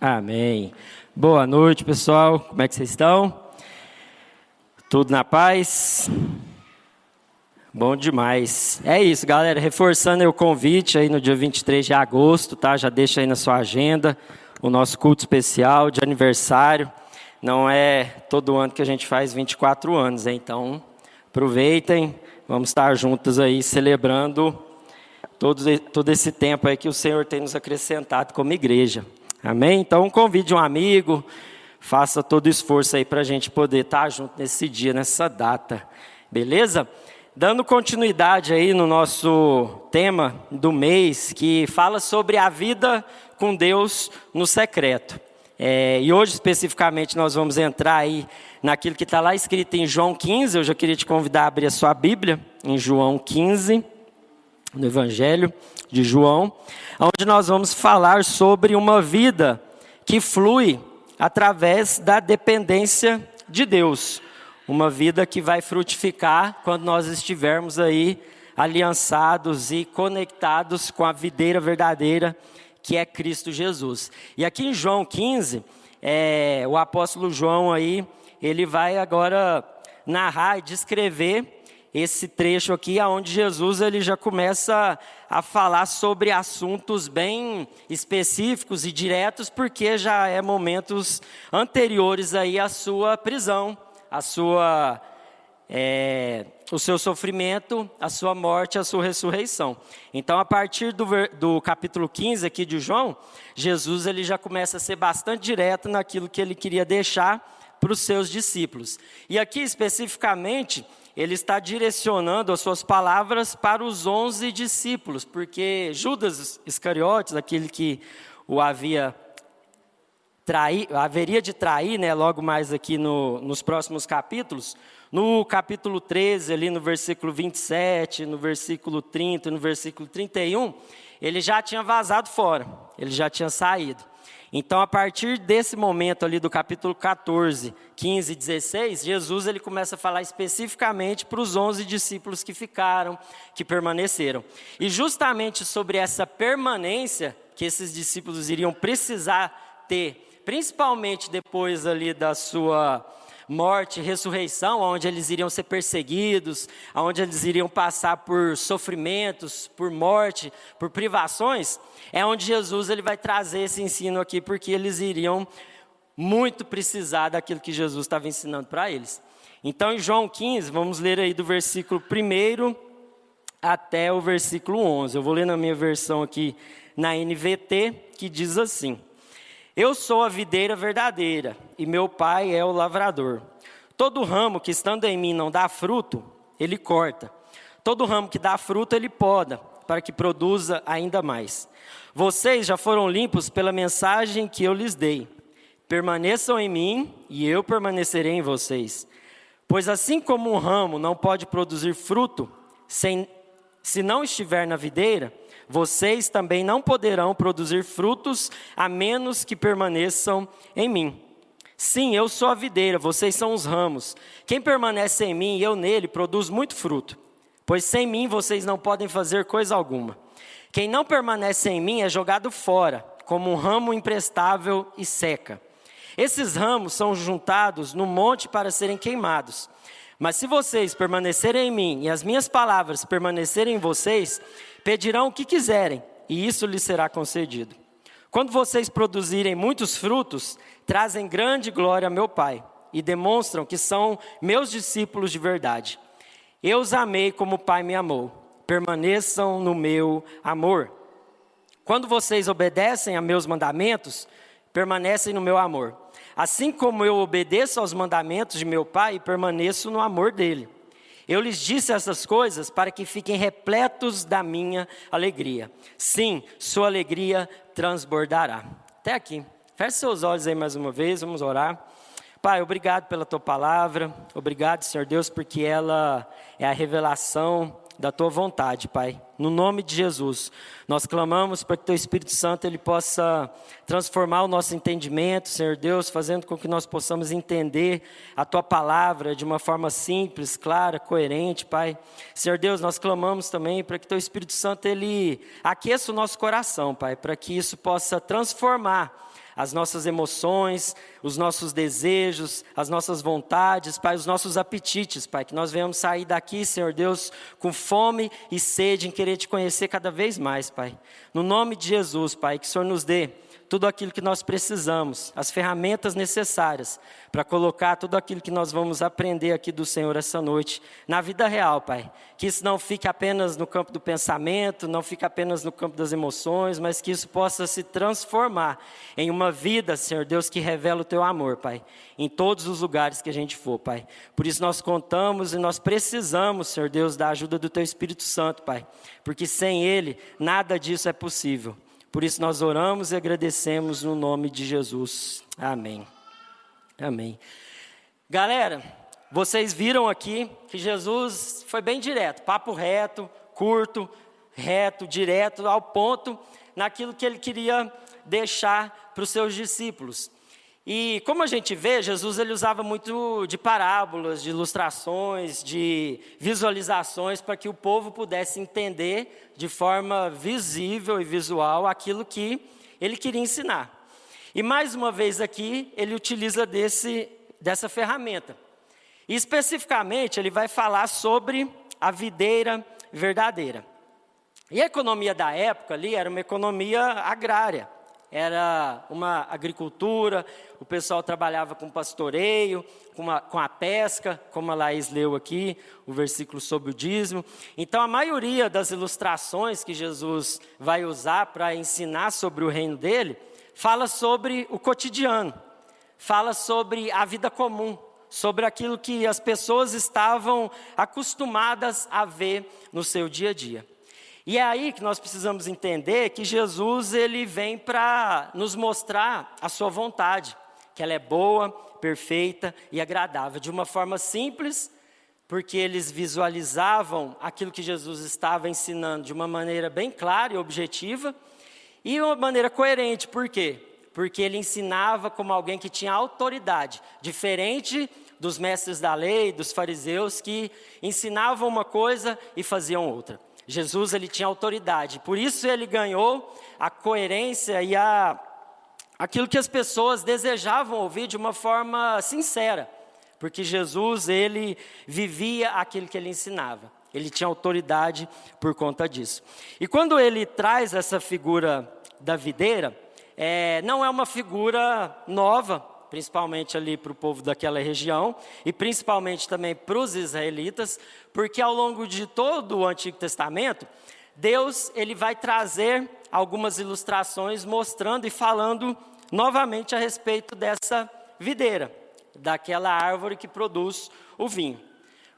Amém. Boa noite, pessoal. Como é que vocês estão? Tudo na paz? Bom demais. É isso, galera. Reforçando aí o convite aí no dia 23 de agosto, tá? Já deixa aí na sua agenda o nosso culto especial de aniversário. Não é todo ano que a gente faz 24 anos, hein? Então, aproveitem. Vamos estar juntos aí celebrando todo esse tempo aí que o Senhor tem nos acrescentado como igreja. Amém? Então, convide um amigo, faça todo o esforço aí para a gente poder estar junto nesse dia, nessa data. Beleza? Dando continuidade aí no nosso tema do mês, que fala sobre a vida com Deus no secreto. E hoje, especificamente, nós vamos entrar aí naquilo que está lá escrito em João 15. Eu já queria te convidar a abrir a sua Bíblia, em João 15, no Evangelho de João, onde nós vamos falar sobre uma vida que flui através da dependência de Deus. Uma vida que vai frutificar quando nós estivermos aí aliançados e conectados com a videira verdadeira, que é Cristo Jesus. E aqui em João 15, o apóstolo João aí, ele vai agora narrar e descrever esse trecho aqui, onde Jesus ele já começa a falar sobre assuntos bem específicos e diretos, porque já é momentos anteriores aí à sua prisão, o seu sofrimento, a sua morte, a sua ressurreição. Então, a partir do capítulo 15 aqui de João, Jesus ele já começa a ser bastante direto naquilo que ele queria deixar para os seus discípulos. E aqui, especificamente, ele está direcionando as suas palavras para os 11 discípulos, porque Judas Iscariotes, aquele que o haveria de trair, né, logo mais aqui nos próximos capítulos, no capítulo 13, ali no versículo 27, no versículo 30, no versículo 31, ele já tinha vazado fora, ele já tinha saído. Então, a partir desse momento ali do capítulo 14, 15 e 16, Jesus ele começa a falar especificamente para os 11 discípulos que ficaram, que permaneceram. E justamente sobre essa permanência que esses discípulos iriam precisar ter, principalmente depois ali da sua morte e ressurreição, onde eles iriam ser perseguidos, onde eles iriam passar por sofrimentos, por morte, por privações, é onde Jesus ele vai trazer esse ensino aqui, porque eles iriam muito precisar daquilo que Jesus estava ensinando para eles. Então, em João 15, vamos ler aí do versículo 1 até o versículo 11. Eu vou ler na minha versão aqui, na NVT, que diz assim: Eu sou a videira verdadeira, e meu pai é o lavrador. Todo ramo que estando em mim não dá fruto, ele corta. Todo ramo que dá fruto, ele poda, para que produza ainda mais. Vocês já foram limpos pela mensagem que eu lhes dei. Permaneçam em mim, e eu permanecerei em vocês. Pois assim como um ramo não pode produzir fruto, se não estiver na videira, vocês também não poderão produzir frutos, a menos que permaneçam em mim. Sim, eu sou a videira, vocês são os ramos. Quem permanece em mim e eu nele, produz muito fruto. Pois sem mim vocês não podem fazer coisa alguma. Quem não permanece em mim é jogado fora, como um ramo imprestável e seca. Esses ramos são juntados no monte para serem queimados. Mas se vocês permanecerem em mim e as minhas palavras permanecerem em vocês, pedirão o que quiserem, e isso lhes será concedido. Quando vocês produzirem muitos frutos, trazem grande glória a meu Pai, e demonstram que são meus discípulos de verdade. Eu os amei como o Pai me amou. Permaneçam no meu amor. Quando vocês obedecem a meus mandamentos, permanecem no meu amor. Assim como eu obedeço aos mandamentos de meu Pai e permaneço no amor dele. Eu lhes disse essas coisas para que fiquem repletos da minha alegria. Sim, sua alegria transbordará. Até aqui. Feche seus olhos aí mais uma vez, vamos orar. Pai, obrigado pela tua palavra. Obrigado, Senhor Deus, porque ela é a revelação da tua vontade, Pai. No nome de Jesus, nós clamamos para que teu Espírito Santo ele possa transformar o nosso entendimento, Senhor Deus, fazendo com que nós possamos entender a tua palavra de uma forma simples, clara, coerente, Pai. Senhor Deus, nós clamamos também para que teu Espírito Santo ele aqueça o nosso coração, Pai, para que isso possa transformar as nossas emoções, os nossos desejos, as nossas vontades, Pai, os nossos apetites, Pai, que nós venhamos sair daqui, Senhor Deus, com fome e sede em querer Te conhecer cada vez mais, Pai. No nome de Jesus, Pai, que o Senhor nos dê tudo aquilo que nós precisamos, as ferramentas necessárias para colocar tudo aquilo que nós vamos aprender aqui do Senhor essa noite na vida real, Pai. Que isso não fique apenas no campo do pensamento, não fique apenas no campo das emoções, mas que isso possa se transformar em uma vida, Senhor Deus, que revela o Teu amor, Pai, em todos os lugares que a gente for, Pai. Por isso nós contamos e nós precisamos, Senhor Deus, da ajuda do Teu Espírito Santo, Pai, porque sem Ele nada disso é possível. Por isso nós oramos e agradecemos no nome de Jesus. Amém. Amém. Galera, vocês viram aqui que Jesus foi bem direto, papo reto, curto, reto, direto, ao ponto, naquilo que Ele queria deixar para os seus discípulos. E como a gente vê, Jesus ele usava muito de parábolas, de ilustrações, de visualizações para que o povo pudesse entender de forma visível e visual aquilo que ele queria ensinar. E mais uma vez aqui, ele utiliza dessa ferramenta. E especificamente, ele vai falar sobre a videira verdadeira. E a economia da época ali era uma economia agrária. Era uma agricultura, o pessoal trabalhava com pastoreio, com a pesca, como a Laís leu aqui, o versículo sobre o dízimo. Então, a maioria das ilustrações que Jesus vai usar para ensinar sobre o reino dele, fala sobre o cotidiano, fala sobre a vida comum, sobre aquilo que as pessoas estavam acostumadas a ver no seu dia a dia. E é aí que nós precisamos entender que Jesus ele vem para nos mostrar a sua vontade, que ela é boa, perfeita e agradável, de uma forma simples, porque eles visualizavam aquilo que Jesus estava ensinando de uma maneira bem clara e objetiva, e uma maneira coerente. Por quê? Porque ele ensinava como alguém que tinha autoridade, diferente dos mestres da lei, dos fariseus, que ensinavam uma coisa e faziam outra. Jesus ele tinha autoridade, por isso ele ganhou a coerência e aquilo que as pessoas desejavam ouvir de uma forma sincera, porque Jesus ele vivia aquilo que ele ensinava, ele tinha autoridade por conta disso. E quando ele traz essa figura da videira, não é uma figura nova, principalmente ali para o povo daquela região, e principalmente também para os israelitas, porque ao longo de todo o Antigo Testamento, Deus ele vai trazer algumas ilustrações mostrando e falando novamente a respeito dessa videira, daquela árvore que produz o vinho.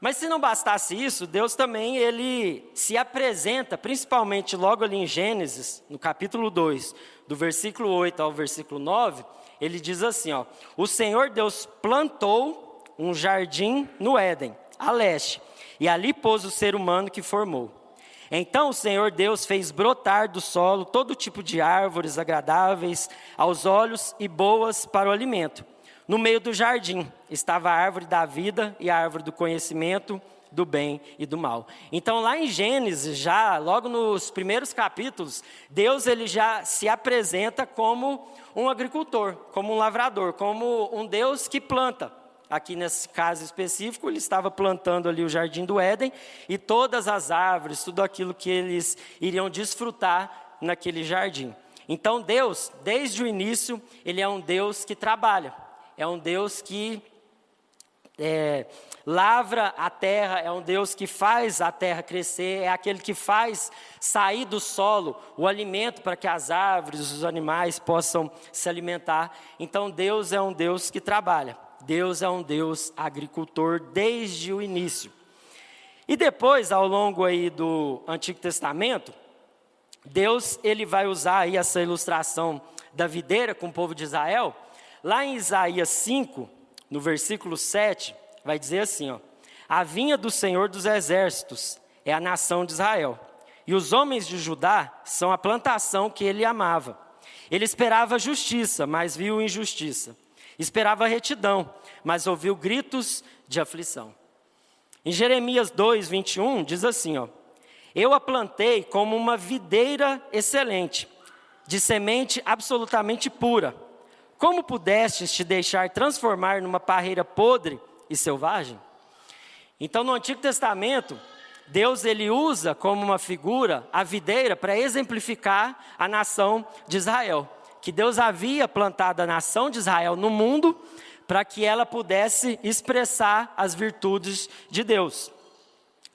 Mas se não bastasse isso, Deus também ele se apresenta, principalmente logo ali em Gênesis, no capítulo 2, do versículo 8 ao versículo 9, ele diz assim, ó: o Senhor Deus plantou um jardim no Éden, a leste, e ali pôs o ser humano que formou. Então o Senhor Deus fez brotar do solo todo tipo de árvores agradáveis aos olhos e boas para o alimento. No meio do jardim estava a árvore da vida e a árvore do conhecimento do bem e do mal. Então lá em Gênesis, já logo nos primeiros capítulos, Deus ele já se apresenta como um agricultor, como um lavrador, como um Deus que planta. Aqui nesse caso específico, ele estava plantando ali o jardim do Éden e todas as árvores, tudo aquilo que eles iriam desfrutar naquele jardim. Então Deus, desde o início, ele é um Deus que trabalha, é um Deus que lavra a terra, é um Deus que faz a terra crescer, é aquele que faz sair do solo o alimento para que as árvores, os animais possam se alimentar. Então Deus é um Deus que trabalha, Deus é um Deus agricultor desde o início. E depois, ao longo aí do Antigo Testamento, Deus ele vai usar aí essa ilustração da videira com o povo de Israel. Lá em Isaías 5, no versículo 7, vai dizer assim, ó: a vinha do Senhor dos Exércitos é a nação de Israel, e os homens de Judá são a plantação que ele amava. Ele esperava justiça, mas viu injustiça. Esperava retidão, mas ouviu gritos de aflição. Em Jeremias 2, 21, diz assim, ó: eu a plantei como uma videira excelente, de semente absolutamente pura. como pudestes te deixar transformar numa parreira podre e selvagem? Então, no Antigo Testamento, Deus ele usa como uma figura a videira para exemplificar a nação de Israel. Que Deus havia plantado a nação de Israel no mundo para que ela pudesse expressar as virtudes de Deus.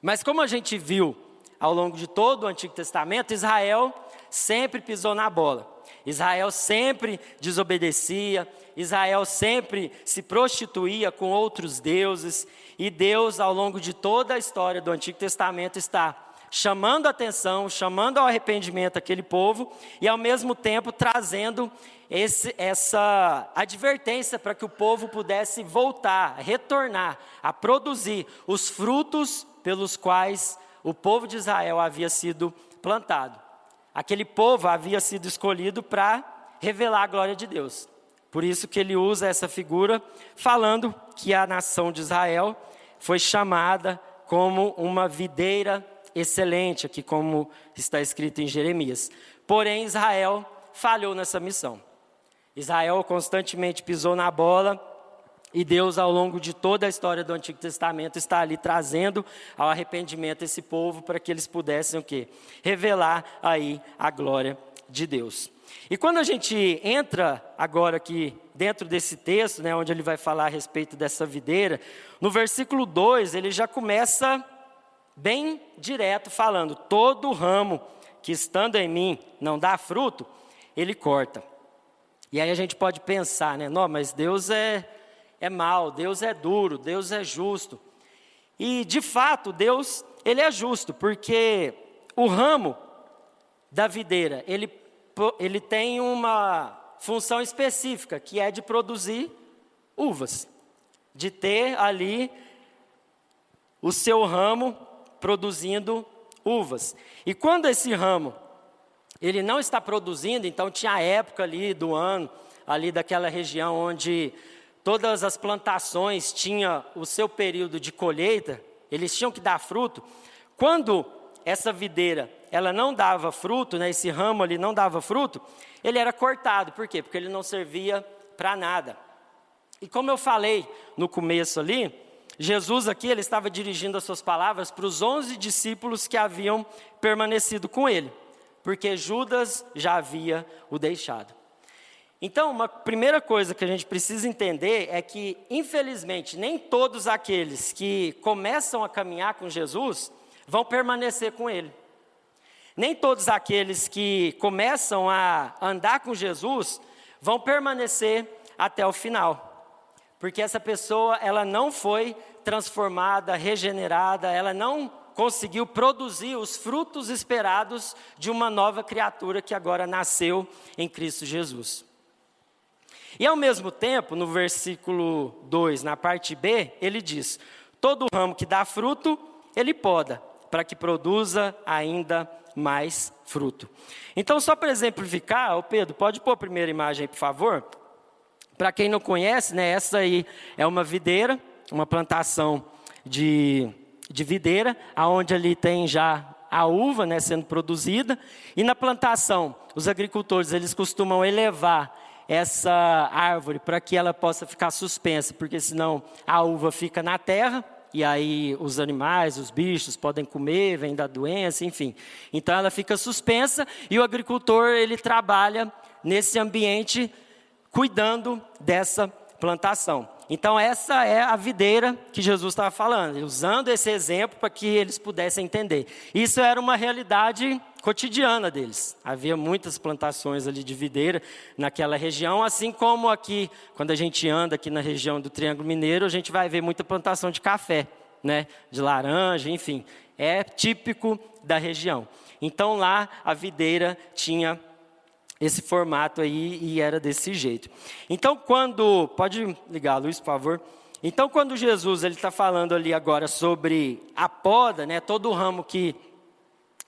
Mas como a gente viu ao longo de todo o Antigo Testamento, Israel sempre pisou na bola. Israel sempre desobedecia, Israel sempre se prostituía com outros deuses, e Deus, ao longo de toda a história do Antigo Testamento, está chamando a atenção, chamando ao arrependimento aquele povo, e ao mesmo tempo trazendo essa advertência para que o povo pudesse voltar, retornar, a produzir os frutos pelos quais o povo de Israel havia sido plantado. Aquele povo havia sido escolhido para revelar a glória de Deus. Por isso que ele usa essa figura, falando que a nação de Israel foi chamada como uma videira excelente, aqui como está escrito em Jeremias. Porém, Israel falhou nessa missão. Israel constantemente pisou na bola, e Deus, ao longo de toda a história do Antigo Testamento, está ali trazendo ao arrependimento esse povo para que eles pudessem o quê? Revelar aí a glória de Deus. E quando a gente entra agora aqui dentro desse texto, né, onde ele vai falar a respeito dessa videira, no versículo 2 ele já começa bem direto falando: todo ramo que estando em mim não dá fruto, ele corta. E aí a gente pode pensar, né, não, mas Deus é mau, Deus é duro, Deus é justo. E de fato Deus, ele é justo, porque o ramo da videira, ele tem uma função específica, que é de produzir uvas, de ter ali o seu ramo produzindo uvas. E quando esse ramo ele não está produzindo, então tinha a época ali do ano, ali daquela região onde todas as plantações tinham o seu período de colheita, eles tinham que dar fruto. Quando essa videira ela não dava fruto, né, esse ramo ali não dava fruto, ele era cortado. Por quê? Porque ele não servia para nada. E como eu falei no começo ali, Jesus aqui ele estava dirigindo as suas palavras para os 11 discípulos que haviam permanecido com ele, porque Judas já havia o deixado. Então, uma primeira coisa que a gente precisa entender é que, infelizmente, nem todos aqueles que começam a caminhar com Jesus vão permanecer com ele. Nem todos aqueles que começam a andar com Jesus vão permanecer até o final. Porque essa pessoa, ela não foi transformada, regenerada, ela não conseguiu produzir os frutos esperados de uma nova criatura que agora nasceu em Cristo Jesus. E ao mesmo tempo, no versículo 2, na parte B, ele diz: todo ramo que dá fruto, ele poda, para que produza ainda mais fruto. Então, só para exemplificar, Pedro, pode pôr a primeira imagem aí, por favor? Para quem não conhece, né, essa aí é uma videira, uma plantação de videira, aonde ali tem já a uva, né, sendo produzida. E na plantação, os agricultores eles costumam elevar essa árvore para que ela possa ficar suspensa, porque senão a uva fica na terra, e aí os animais, os bichos podem comer, vem da doença, enfim. Então ela fica suspensa e o agricultor ele trabalha nesse ambiente cuidando dessa plantação. Então essa é a videira que Jesus estava falando, usando esse exemplo para que eles pudessem entender. Isso era uma realidade cotidiana deles. Havia muitas plantações ali de videira naquela região, assim como aqui, quando a gente anda aqui na região do Triângulo Mineiro, a gente vai ver muita plantação de café, né? De laranja, enfim. É típico da região. Então lá a videira tinha esse formato aí e era desse jeito. Então pode ligar, Luiz, por favor. Então quando Jesus ele está falando ali agora sobre a poda, né? Todo ramo que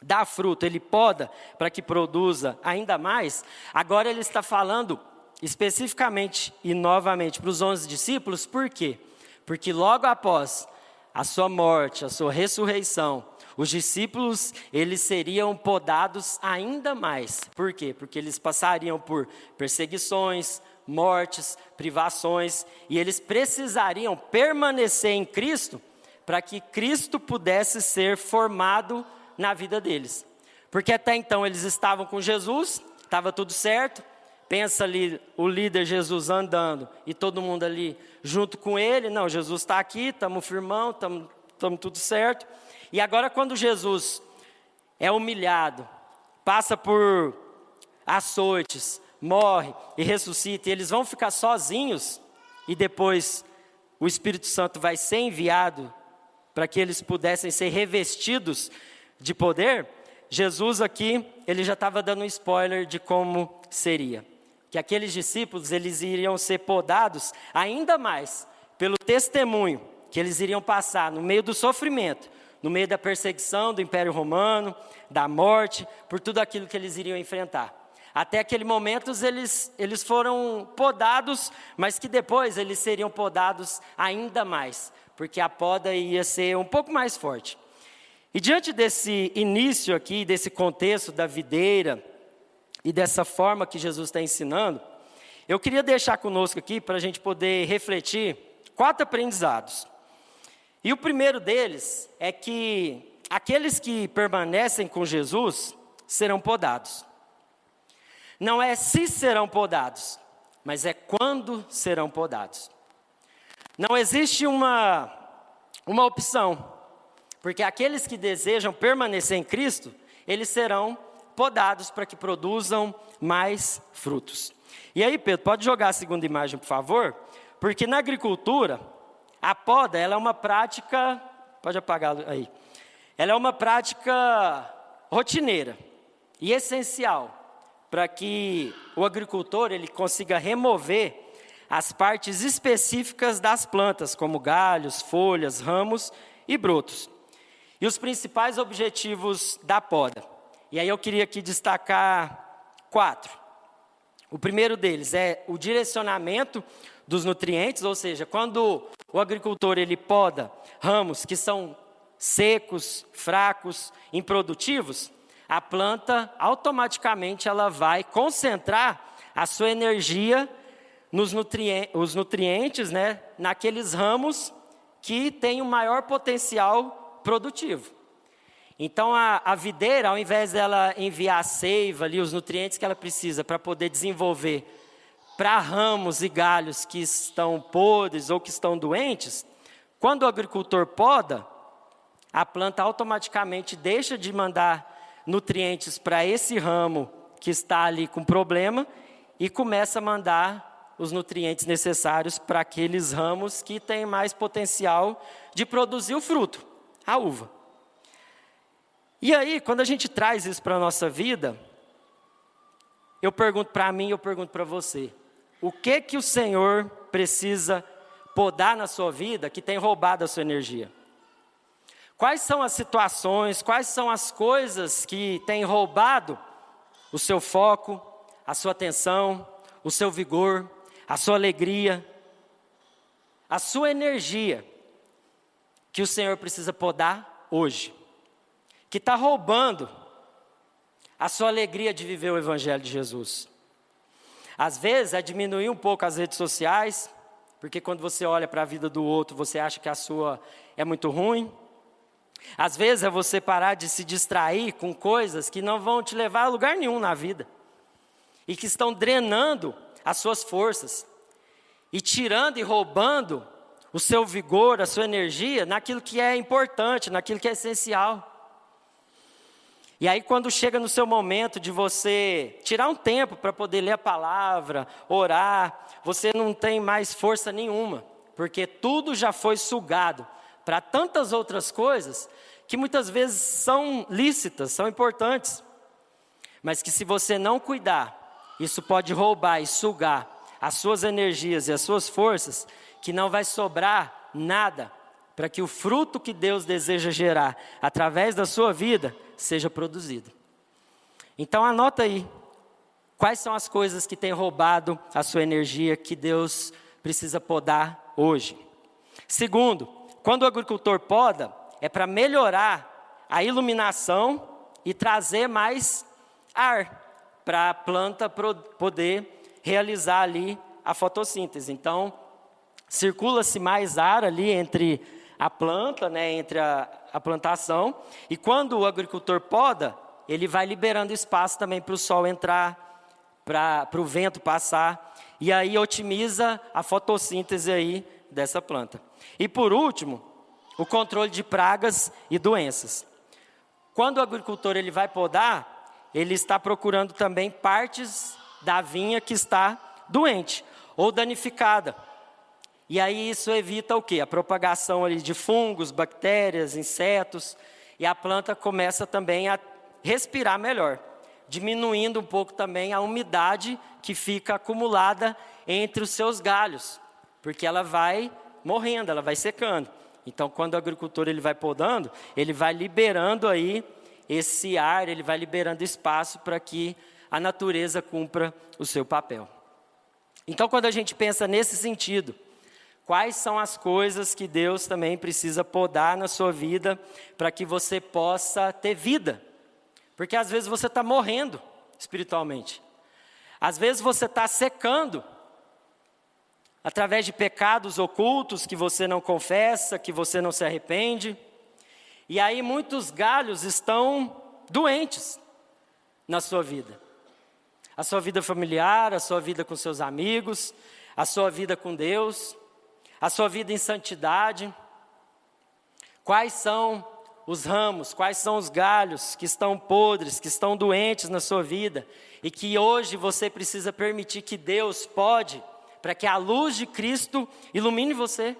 dá fruto, ele poda para que produza ainda mais. Agora ele está falando especificamente e novamente para os 11 discípulos, por quê? Porque logo após a sua morte, a sua ressurreição, os discípulos, eles seriam podados ainda mais. Por quê? Porque eles passariam por perseguições, mortes, privações, e eles precisariam permanecer em Cristo para que Cristo pudesse ser formado na vida deles. Porque até então eles estavam com Jesus, estava tudo certo. Pensa ali o líder Jesus andando e todo mundo ali junto com ele. Não, Jesus está aqui, estamos firmão, estamos tudo certo. E agora quando Jesus é humilhado, passa por açoites, morre e ressuscita, e eles vão ficar sozinhos, e depois o Espírito Santo vai ser enviado para que eles pudessem ser revestidos de poder. Jesus aqui, ele já estava dando um spoiler de como seria. Que aqueles discípulos, eles iriam ser podados ainda mais pelo testemunho que eles iriam passar no meio do sofrimento, no meio da perseguição do Império Romano, da morte, por tudo aquilo que eles iriam enfrentar. Até aquele momento eles foram podados, mas que depois eles seriam podados ainda mais, porque a poda ia ser um pouco mais forte. E diante desse início aqui, desse contexto da videira, e dessa forma que Jesus está ensinando, eu queria deixar conosco aqui para a gente poder refletir 4 aprendizados. E o primeiro deles é que aqueles que permanecem com Jesus serão podados. Não é se serão podados, mas é quando serão podados. Não existe uma opção, porque aqueles que desejam permanecer em Cristo, eles serão podados para que produzam mais frutos. E aí, Pedro, pode jogar a segunda imagem, por favor? Porque na agricultura, a poda, ela é uma prática, pode apagar aí, ela é uma prática rotineira e essencial para que o agricultor ele consiga remover as partes específicas das plantas, como galhos, folhas, ramos e brotos. E os principais objetivos da poda. E aí eu queria aqui destacar 4. O primeiro deles é o direcionamento dos nutrientes, ou seja, quando o agricultor ele poda ramos que são secos, fracos, improdutivos, a planta automaticamente ela vai concentrar a sua energia nos nutrientes, né, naqueles ramos que têm o maior potencial produtivo. Então, a videira, ao invés dela enviar a seiva ali, os nutrientes que ela precisa para poder desenvolver para ramos e galhos que estão podres ou que estão doentes, quando o agricultor poda, a planta automaticamente deixa de mandar nutrientes para esse ramo que está ali com problema e começa a mandar os nutrientes necessários para aqueles ramos que têm mais potencial de produzir o fruto, a uva. E aí, quando a gente traz isso para a nossa vida, eu pergunto para mim, eu pergunto para você, o que o Senhor precisa podar na sua vida que tem roubado a sua energia? Quais são as situações, quais são as coisas que têm roubado o seu foco, a sua atenção, o seu vigor, a sua alegria, a sua energia, que o Senhor precisa podar hoje? Que está roubando a sua alegria de viver o Evangelho de Jesus. Às vezes é diminuir um pouco as redes sociais, porque quando você olha para a vida do outro, você acha que a sua é muito ruim. Às vezes é você parar de se distrair com coisas que não vão te levar a lugar nenhum na vida, e que estão drenando as suas forças, e tirando e roubando o seu vigor, a sua energia, naquilo que é importante, naquilo que é essencial. E aí quando chega no seu momento de você tirar um tempo para poder ler a palavra, orar, você não tem mais força nenhuma, porque tudo já foi sugado para tantas outras coisas que muitas vezes são lícitas, são importantes, mas que se você não cuidar, isso pode roubar e sugar as suas energias e as suas forças, que não vai sobrar nada para que o fruto que Deus deseja gerar através da sua vida seja produzido. Então anota aí, quais são as coisas que têm roubado a sua energia que Deus precisa podar hoje. Segundo, quando o agricultor poda, é para melhorar a iluminação e trazer mais ar para a planta poder realizar ali a fotossíntese. Então, circula-se mais ar ali entre a planta, né, entre a plantação, e quando o agricultor poda, ele vai liberando espaço também para o sol entrar, para o vento passar, e aí otimiza a fotossíntese aí dessa planta. E por último, o controle de pragas e doenças. Quando o agricultor ele vai podar, ele está procurando também partes da vinha que está doente ou danificada. E aí isso evita o quê? A propagação ali de fungos, bactérias, insetos, e a planta começa também a respirar melhor, diminuindo um pouco também a umidade que fica acumulada entre os seus galhos, porque ela vai morrendo, ela vai secando. Então, quando o agricultor ele vai podando, ele vai liberando aí esse ar, ele vai liberando espaço para que a natureza cumpra o seu papel. Então, quando a gente pensa nesse sentido, quais são as coisas que Deus também precisa podar na sua vida para que você possa ter vida? Porque às vezes você está morrendo espiritualmente. Às vezes você está secando através de pecados ocultos que você não confessa, que você não se arrepende. E aí muitos galhos estão doentes na sua vida. A sua vida familiar, a sua vida com seus amigos, a sua vida com Deus, a sua vida em santidade. Quais são os ramos, quais são os galhos que estão podres, que estão doentes na sua vida e que hoje você precisa permitir que Deus pode, para que a luz de Cristo ilumine você,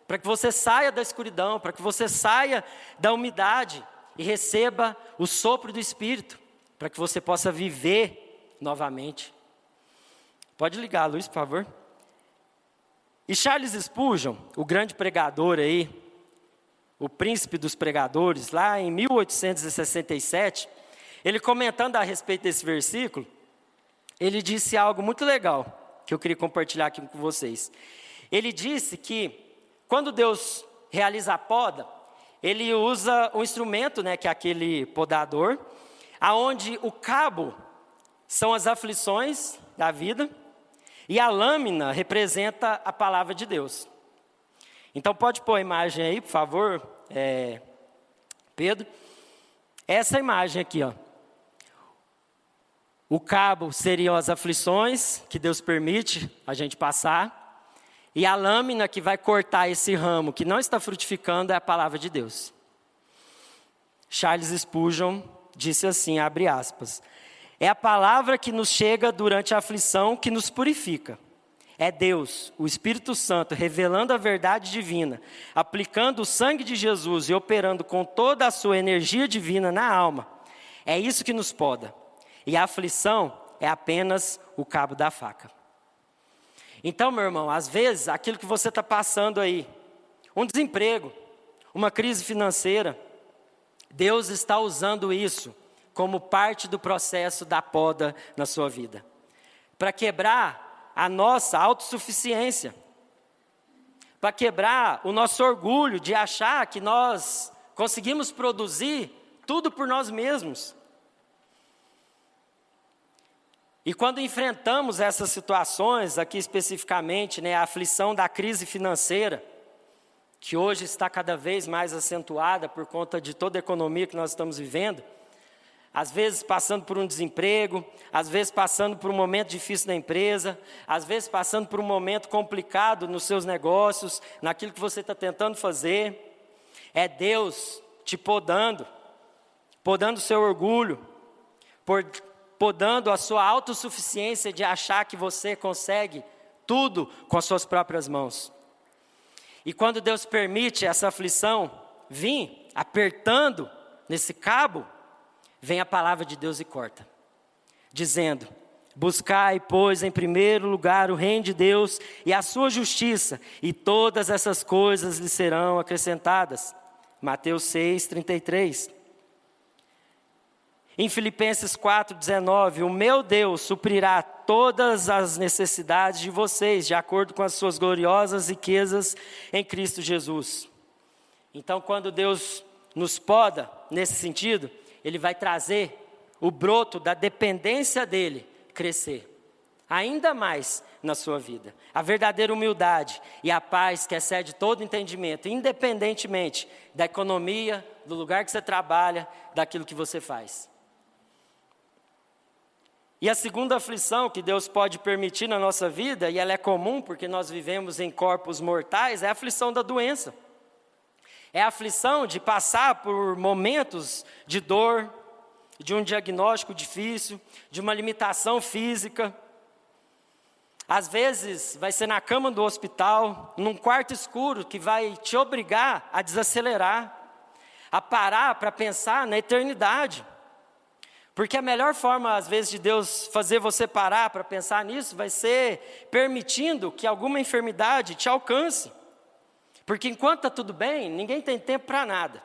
para que você saia da escuridão, para que você saia da umidade e receba o sopro do Espírito, para que você possa viver novamente. Pode ligar a luz, por favor. E Charles Spurgeon, o grande pregador aí, o príncipe dos pregadores, lá em 1867, ele comentando a respeito desse versículo, ele disse algo muito legal, que eu queria compartilhar aqui com vocês. Ele disse que, quando Deus realiza a poda, ele usa um instrumento, né, que é aquele podador, aonde o cabo são as aflições da vida, e a lâmina representa a palavra de Deus. Então pode pôr a imagem aí, por favor, Pedro. Essa imagem aqui, ó. O cabo seriam as aflições que Deus permite a gente passar. E a lâmina que vai cortar esse ramo que não está frutificando é a palavra de Deus. Charles Spurgeon disse assim, abre aspas: é a palavra que nos chega durante a aflição que nos purifica. É Deus, o Espírito Santo, revelando a verdade divina, aplicando o sangue de Jesus e operando com toda a sua energia divina na alma. É isso que nos poda. E a aflição é apenas o cabo da faca. Então, meu irmão, às vezes, aquilo que você está passando aí, um desemprego, uma crise financeira, Deus está usando isso como parte do processo da poda na sua vida, para quebrar a nossa autossuficiência, para quebrar o nosso orgulho de achar que nós conseguimos produzir tudo por nós mesmos. E quando enfrentamos essas situações, aqui especificamente, né, a aflição da crise financeira, que hoje está cada vez mais acentuada por conta de toda a economia que nós estamos vivendo, às vezes passando por um desemprego, às vezes passando por um momento difícil na empresa, às vezes passando por um momento complicado nos seus negócios, naquilo que você está tentando fazer. É Deus te podando o seu orgulho, podando a sua autossuficiência de achar que você consegue tudo com as suas próprias mãos. E quando Deus permite essa aflição vir apertando nesse cabo, vem a palavra de Deus e corta, dizendo: buscai, pois, em primeiro lugar o reino de Deus e a sua justiça, e todas essas coisas lhe serão acrescentadas. Mateus 6:33. Em Filipenses 4:19, o meu Deus suprirá todas as necessidades de vocês, de acordo com as suas gloriosas riquezas em Cristo Jesus. Então, quando Deus nos poda nesse sentido, Ele vai trazer o broto da dependência dEle crescer. ainda mais na sua vida. A verdadeira humildade e a paz que excede todo entendimento, independentemente da economia, do lugar que você trabalha, daquilo que você faz. E a segunda aflição que Deus pode permitir na nossa vida, e ela é comum porque nós vivemos em corpos mortais, é a aflição da doença. É a aflição de passar por momentos de dor, de um diagnóstico difícil, de uma limitação física. Às vezes vai ser na cama do hospital, num quarto escuro que vai te obrigar a desacelerar, a parar para pensar na eternidade. Porque a melhor forma, às vezes, de Deus fazer você parar para pensar nisso, vai ser permitindo que alguma enfermidade te alcance. Porque enquanto está tudo bem, ninguém tem tempo para nada.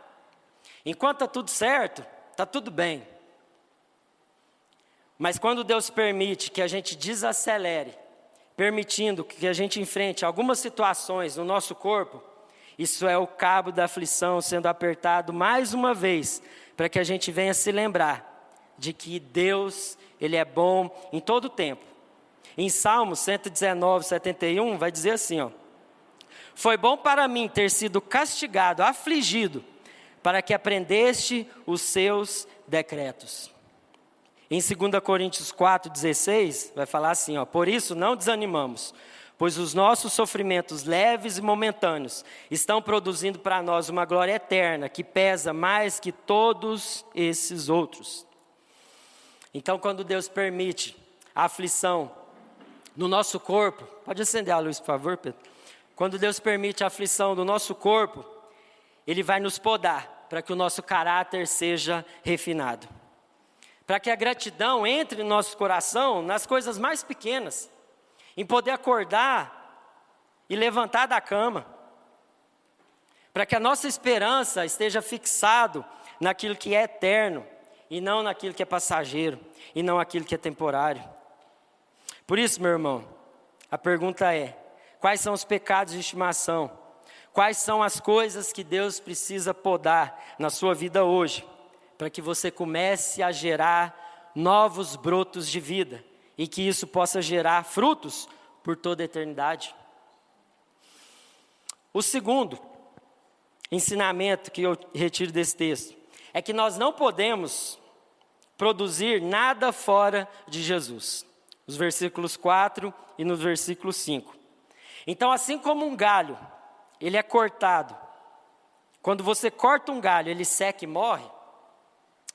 Enquanto está tudo certo, está tudo bem. Mas quando Deus permite que a gente desacelere, permitindo que a gente enfrente algumas situações no nosso corpo, isso é o cabo da aflição sendo apertado mais uma vez, para que a gente venha se lembrar de que Deus, Ele é bom em todo o tempo. Em Salmos 119, 71, vai dizer assim, ó: foi bom para mim ter sido castigado, afligido, para que aprendeste os seus decretos. Em 2 Coríntios 4,16, vai falar assim, ó: por isso não desanimamos, pois os nossos sofrimentos leves e momentâneos estão produzindo para nós uma glória eterna, que pesa mais que todos esses outros. Então, quando Deus permite a aflição no nosso corpo, pode acender a luz, por favor, Pedro? Quando Deus permite a aflição do nosso corpo, Ele vai nos podar, para que o nosso caráter seja refinado. Para que a gratidão entre no nosso coração nas coisas mais pequenas, em poder acordar e levantar da cama. Para que a nossa esperança esteja fixado naquilo que é eterno, e não naquilo que é passageiro, e não aquilo que é temporário. Por isso, meu irmão, a pergunta é: quais são os pecados de estimação? Quais são as coisas que Deus precisa podar na sua vida hoje, para que você comece a gerar novos brotos de vida, e que isso possa gerar frutos por toda a eternidade? O segundo ensinamento que eu retiro desse texto é que nós não podemos produzir nada fora de Jesus. Nos versículos 4 e no versículo 5. Então, assim como um galho, ele é cortado. Quando você corta um galho, ele seca e morre.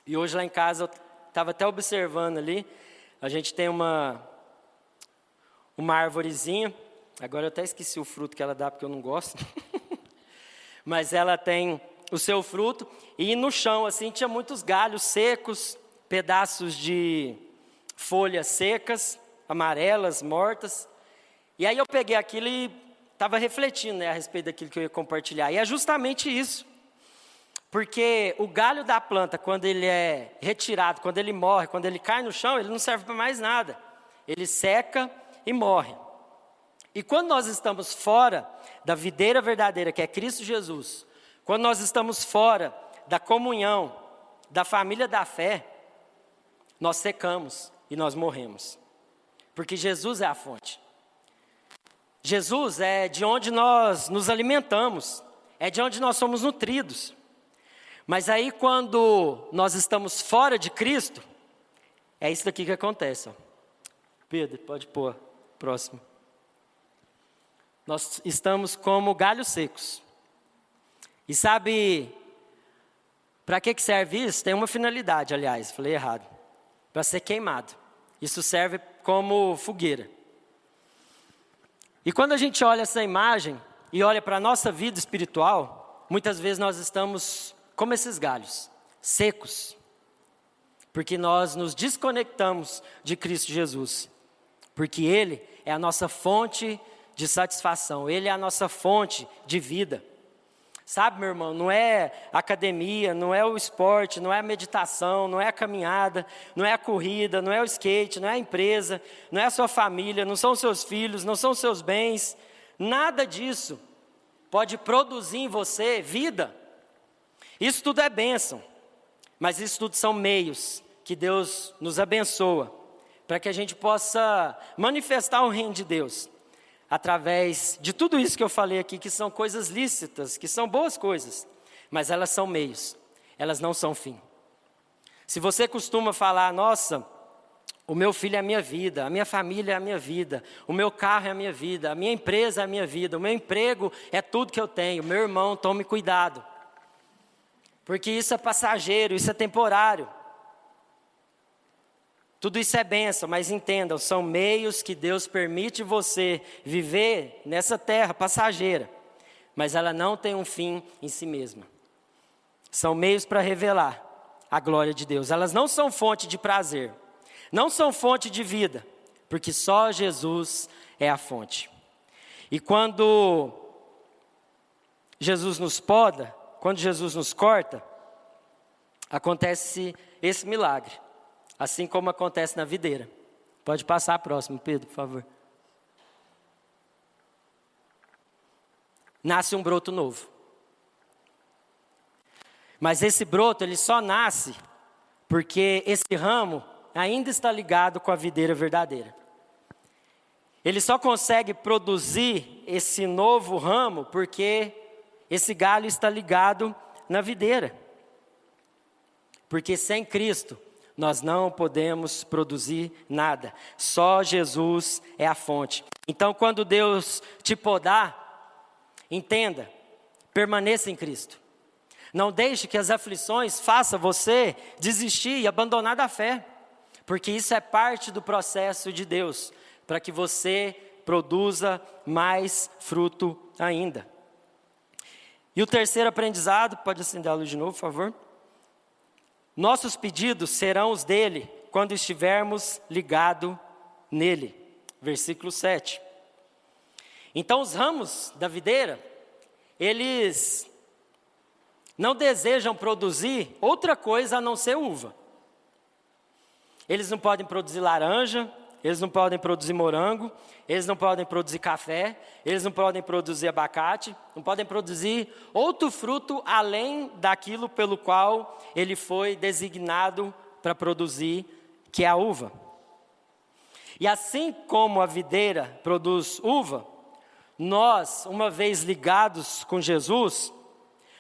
E hoje lá em casa, eu estava até observando ali, a gente tem uma arvorezinha. Agora eu até esqueci o fruto que ela dá, porque eu não gosto. Mas ela tem o seu fruto, e no chão assim tinha muitos galhos secos, pedaços de folhas secas, amarelas, mortas. E aí eu peguei aquilo e estava refletindo, a respeito daquilo que eu ia compartilhar. E é justamente isso. Porque o galho da planta, quando ele é retirado, quando ele morre, quando ele cai no chão, ele não serve para mais nada. Ele seca e morre. E quando nós estamos fora da videira verdadeira, que é Cristo Jesus, quando nós estamos fora da comunhão, da família da fé, nós secamos e nós morremos. Porque Jesus é a fonte. Jesus é de onde nós nos alimentamos, é de onde nós somos nutridos. Mas aí quando nós estamos fora de Cristo, é isso daqui que acontece. Ó. Pedro, pode pôr, próximo. Nós estamos como galhos secos. E sabe para que serve isso? Tem uma finalidade, aliás, falei errado. Para ser queimado. Isso serve como fogueira. E quando a gente olha essa imagem e olha para a nossa vida espiritual, muitas vezes nós estamos como esses galhos, secos. Porque nós nos desconectamos de Cristo Jesus. Porque Ele é a nossa fonte de satisfação. Ele é a nossa fonte de vida. Sabe, meu irmão, não é a academia, não é o esporte, não é a meditação, não é a caminhada, não é a corrida, não é o skate, não é a empresa, não é a sua família, não são os seus filhos, não são os seus bens. Nada disso pode produzir em você vida. Isso tudo é bênção, mas isso tudo são meios que Deus nos abençoa para que a gente possa manifestar o reino de Deus, através de tudo isso que eu falei aqui, que são coisas lícitas, que são boas coisas, mas elas são meios, elas não são fim. Se você costuma falar, nossa, o meu filho é a minha vida, a minha família é a minha vida, o meu carro é a minha vida, a minha empresa é a minha vida, o meu emprego é tudo que eu tenho, meu irmão, tome cuidado. Porque isso é passageiro, isso é temporário. Tudo isso é bênção, mas entendam, são meios que Deus permite você viver nessa terra passageira, mas ela não tem um fim em si mesma. São meios para revelar a glória de Deus. Elas não são fonte de prazer, não são fonte de vida, porque só Jesus é a fonte. E quando Jesus nos poda, quando Jesus nos corta, acontece esse milagre, assim como acontece na videira. Pode passar a próxima, Pedro, por favor. Nasce um broto novo. Mas esse broto, ele só nasce porque esse ramo ainda está ligado com a videira verdadeira. Ele só consegue produzir esse novo ramo porque esse galho está ligado na videira. Porque sem Cristo, nós não podemos produzir nada. Só Jesus é a fonte. Então, quando Deus te podar, entenda, permaneça em Cristo. Não deixe que as aflições façam você desistir e abandonar da fé. Porque isso é parte do processo de Deus, para que você produza mais fruto ainda. E o terceiro aprendizado, pode acender a luz de novo, por favor? Nossos pedidos serão os dele, quando estivermos ligados nele. Versículo 7. Então os ramos da videira, eles não desejam produzir outra coisa a não ser uva. Eles não podem produzir laranja, eles não podem produzir morango, eles não podem produzir café, eles não podem produzir abacate, não podem produzir outro fruto além daquilo pelo qual ele foi designado para produzir, que é a uva. E assim como a videira produz uva, nós, uma vez ligados com Jesus,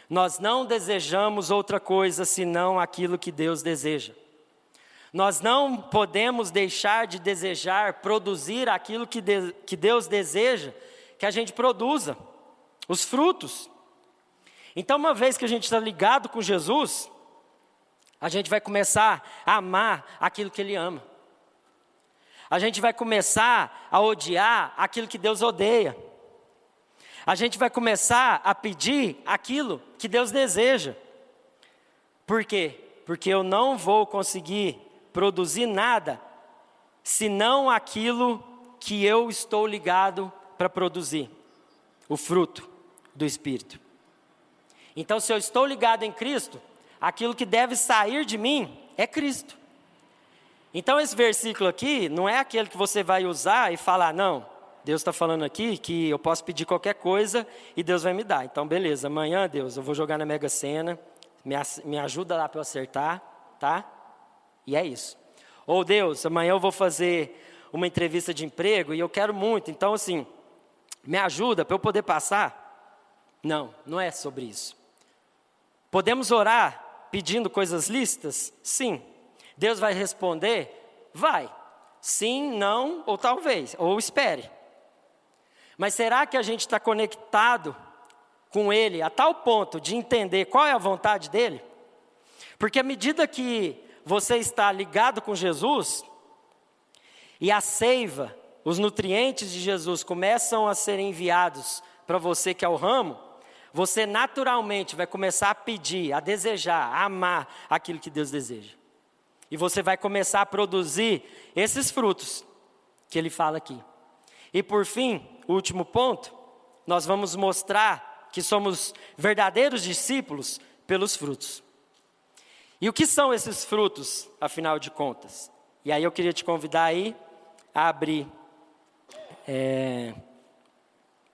nós não desejamos outra coisa senão aquilo que Deus deseja. Nós não podemos deixar de desejar produzir aquilo que Deus deseja que a gente produza, os frutos. Então, uma vez que a gente está ligado com Jesus, a gente vai começar a amar aquilo que Ele ama. A gente vai começar a odiar aquilo que Deus odeia. A gente vai começar a pedir aquilo que Deus deseja. Por quê? Porque eu não vou conseguir produzir nada, senão aquilo que eu estou ligado para produzir, o fruto do Espírito. Então, se eu estou ligado em Cristo, aquilo que deve sair de mim é Cristo. Então, esse versículo aqui não é aquele que você vai usar e falar, não, Deus está falando aqui que eu posso pedir qualquer coisa e Deus vai me dar. Então, beleza, amanhã, Deus, eu vou jogar na Mega Sena, me ajuda lá para eu acertar, tá? E é isso. Ou Deus, amanhã eu vou fazer uma entrevista de emprego e eu quero muito, então assim, me ajuda para eu poder passar? Não, não é sobre isso. Podemos orar pedindo coisas lícitas? Sim. Deus vai responder? Vai. Sim, não, ou talvez, ou espere. Mas será que a gente está conectado com Ele a tal ponto de entender qual é a vontade dEle? Porque à medida que você está ligado com Jesus, e a seiva, os nutrientes de Jesus começam a ser enviados para você que é o ramo, você naturalmente vai começar a pedir, a desejar, a amar aquilo que Deus deseja. E você vai começar a produzir esses frutos que Ele fala aqui. E por fim, o último ponto, nós vamos mostrar que somos verdadeiros discípulos pelos frutos. E o que são esses frutos, afinal de contas? E aí eu queria te convidar aí a abrir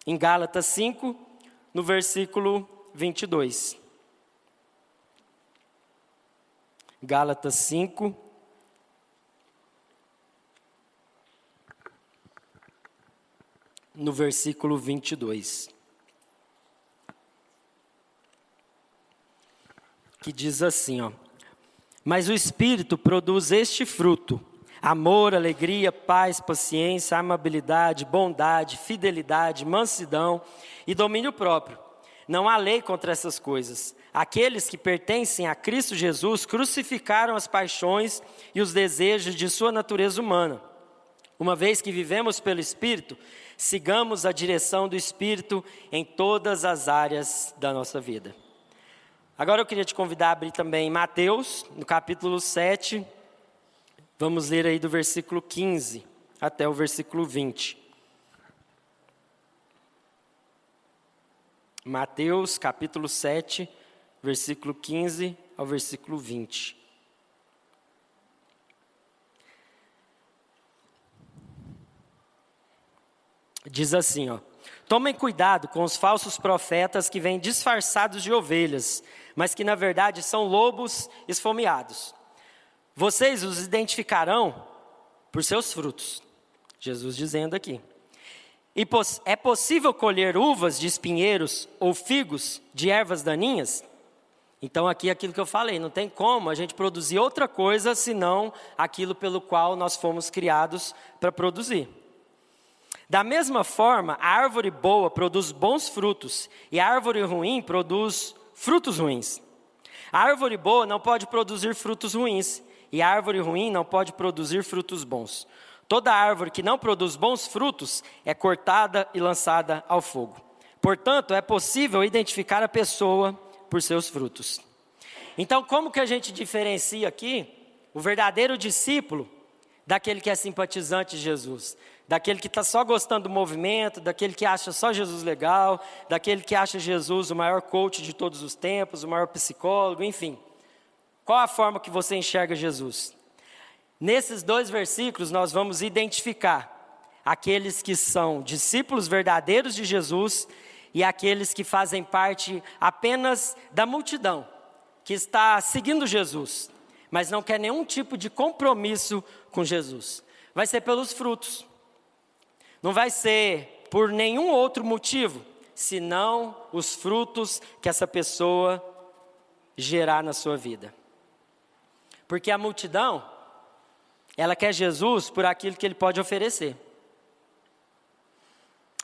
em Gálatas 5, no versículo 22. Gálatas 5, no versículo 22. Que diz assim, ó: mas o Espírito produz este fruto: amor, alegria, paz, paciência, amabilidade, bondade, fidelidade, mansidão e domínio próprio. Não há lei contra essas coisas. Aqueles que pertencem a Cristo Jesus crucificaram as paixões e os desejos de sua natureza humana. Uma vez que vivemos pelo Espírito, sigamos a direção do Espírito em todas as áreas da nossa vida. Agora eu queria te convidar a abrir também Mateus, no capítulo 7, vamos ler aí do versículo 15 até o versículo 20. Mateus, capítulo 7, versículo 15 ao versículo 20. Diz assim, ó: tomem cuidado com os falsos profetas que vêm disfarçados de ovelhas, mas que na verdade são lobos esfomeados. Vocês os identificarão por seus frutos. Jesus dizendo aqui. E é possível colher uvas de espinheiros ou figos de ervas daninhas? Então aqui é aquilo que eu falei, não tem como a gente produzir outra coisa senão aquilo pelo qual nós fomos criados para produzir. Da mesma forma, a árvore boa produz bons frutos e a árvore ruim produz frutos ruins. A árvore boa não pode produzir frutos ruins e a árvore ruim não pode produzir frutos bons. Toda árvore que não produz bons frutos é cortada e lançada ao fogo. Portanto, é possível identificar a pessoa por seus frutos. Então, como que a gente diferencia aqui o verdadeiro discípulo daquele que é simpatizante de Jesus? Daquele que está só gostando do movimento, daquele que acha só Jesus legal, daquele que acha Jesus o maior coach de todos os tempos, o maior psicólogo, enfim. Qual a forma que você enxerga Jesus? Nesses dois versículos nós vamos identificar aqueles que são discípulos verdadeiros de Jesus e aqueles que fazem parte apenas da multidão, que está seguindo Jesus, mas não quer nenhum tipo de compromisso com Jesus. Vai ser pelos frutos. Não vai ser por nenhum outro motivo, senão os frutos que essa pessoa gerar na sua vida. Porque a multidão, ela quer Jesus por aquilo que ele pode oferecer.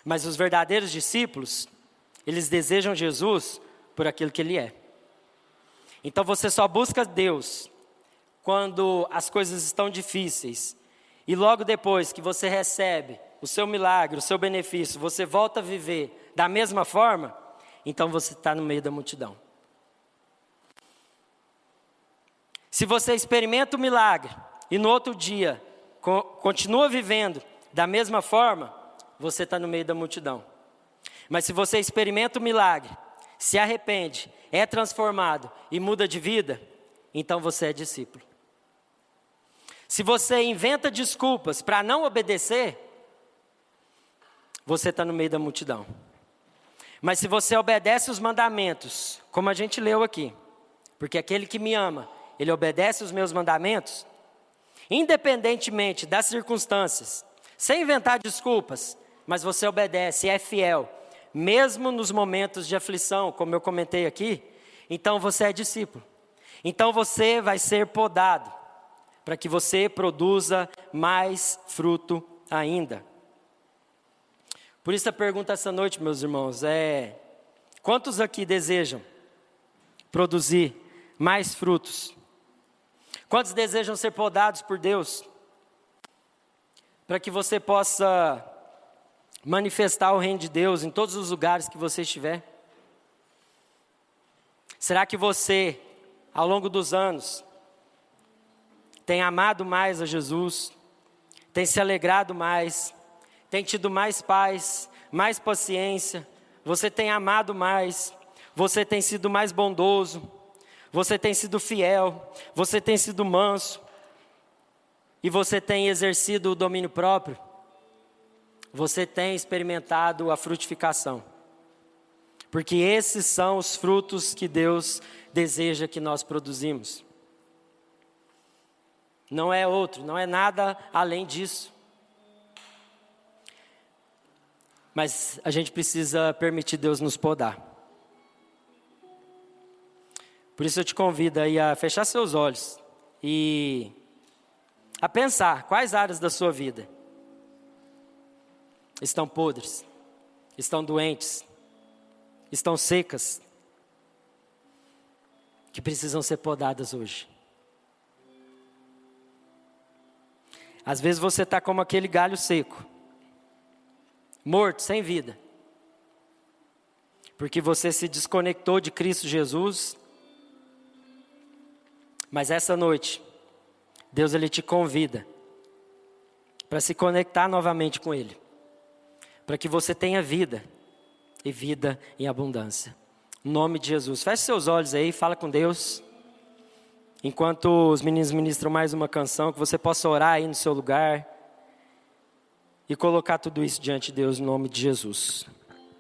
Mas os verdadeiros discípulos, eles desejam Jesus por aquilo que ele é. Então você só busca Deus quando as coisas estão difíceis. E logo depois que você recebe o seu milagre, o seu benefício, você volta a viver da mesma forma, então você está no meio da multidão. Se você experimenta o milagre e no outro dia continua vivendo da mesma forma, você está no meio da multidão. Mas se você experimenta o milagre, se arrepende, é transformado e muda de vida, então você é discípulo. Se você inventa desculpas para não obedecer, você está no meio da multidão. Mas se você obedece os mandamentos, como a gente leu aqui, porque aquele que me ama, ele obedece os meus mandamentos, independentemente das circunstâncias, sem inventar desculpas, mas você obedece e é fiel, mesmo nos momentos de aflição, como eu comentei aqui, então você é discípulo. Então você vai ser podado, para que você produza mais fruto ainda. Por isso a pergunta essa noite, meus irmãos, quantos aqui desejam produzir mais frutos? Quantos desejam ser podados por Deus? Para que você possa manifestar o reino de Deus em todos os lugares que você estiver? Será que você, ao longo dos anos, tem amado mais a Jesus, tem se alegrado mais, tem tido mais paz, mais paciência, você tem amado mais, você tem sido mais bondoso, você tem sido fiel, você tem sido manso, e você tem exercido o domínio próprio? Você tem experimentado a frutificação? Porque esses são os frutos que Deus deseja que nós produzimos. Não é outro, não é nada além disso. Mas a gente precisa permitir Deus nos podar. Por isso eu te convido aí a fechar seus olhos e a pensar quais áreas da sua vida estão podres, estão doentes, estão secas, que precisam ser podadas hoje. Às vezes você está como aquele galho seco, morto, sem vida, porque você se desconectou de Cristo Jesus. Mas essa noite, Deus ele te convida para se conectar novamente com Ele, para que você tenha vida e vida em abundância. Em nome de Jesus, feche seus olhos aí, fala com Deus. Enquanto os meninos ministram mais uma canção, que você possa orar aí no seu lugar e colocar tudo isso diante de Deus, em nome de Jesus.